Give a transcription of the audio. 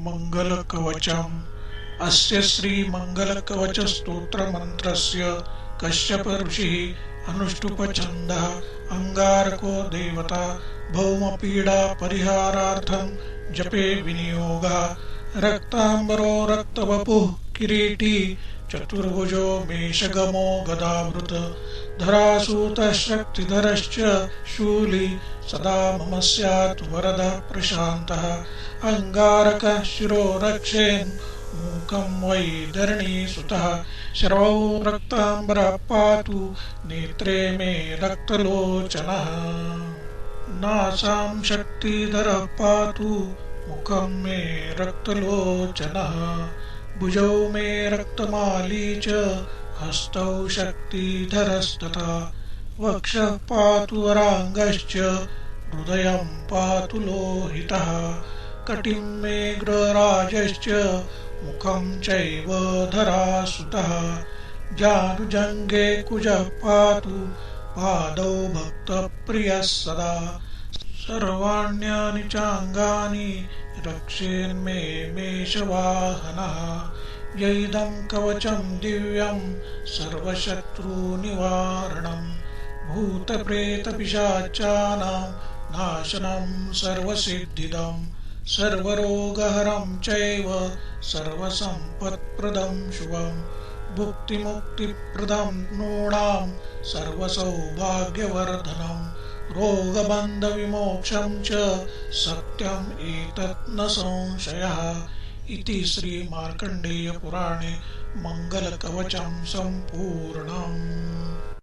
मङ्गलकवचम्। अस्य श्रीमङ्गलकवचस्तोत्रमन्त्रस्य कश्यप ऋषिः अनुष्टुप् छन्दः अंगारको देवता भौमपीडा परिहारार्थं जपे विनियोगः। रक्तांबरो रक्तवपुः किरीटी चतुर्भुजो मेषगमो गदावृत धरासूतः शक्तिधरश्च शूली सदा मम स्यात् वरदः प्रशान्तः। अंगारकः शिरो रक्षेन् मूकं वै धरणीसुतः शर्वौ रक्तांबरः पातु नेत्रे मे रक्तलोचनः। नासां शक्तिधरः पातु मुखं मे रक्तलोचनः। भुजौ मे रक्तमाली च हस्तौ शक्तिधरस्तथा। वक्षः पातु वराङ्गश्च हृदयं पातु लोहितः। कटिं मे गृहराजश्च मुखं चैव धरासुतः। जानुजङ्गे कुजः पातु पादौ भक्तप्रियः सदा। सर्वाण्यानि चाङ्गानि रक्षेन्मे मेषवाहनः। यैदं कवचं दिव्यं सर्वशत्रुनिवारणं भूतप्रेतपिशाचानां नाशनं सर्वसिद्धिदं सर्वरोगहरं चैव सर्वसम्पत्प्रदं शुभं भुक्तिमुक्तिप्रदं नॄणां सर्वसौभाग्यवर्धनं रोगबन्धविमोक्षं च सत्यम् एतत् न संशयः। इति श्रीमार्कण्डेय पुराणे मङ्गलकवचं सम्पूर्णम्।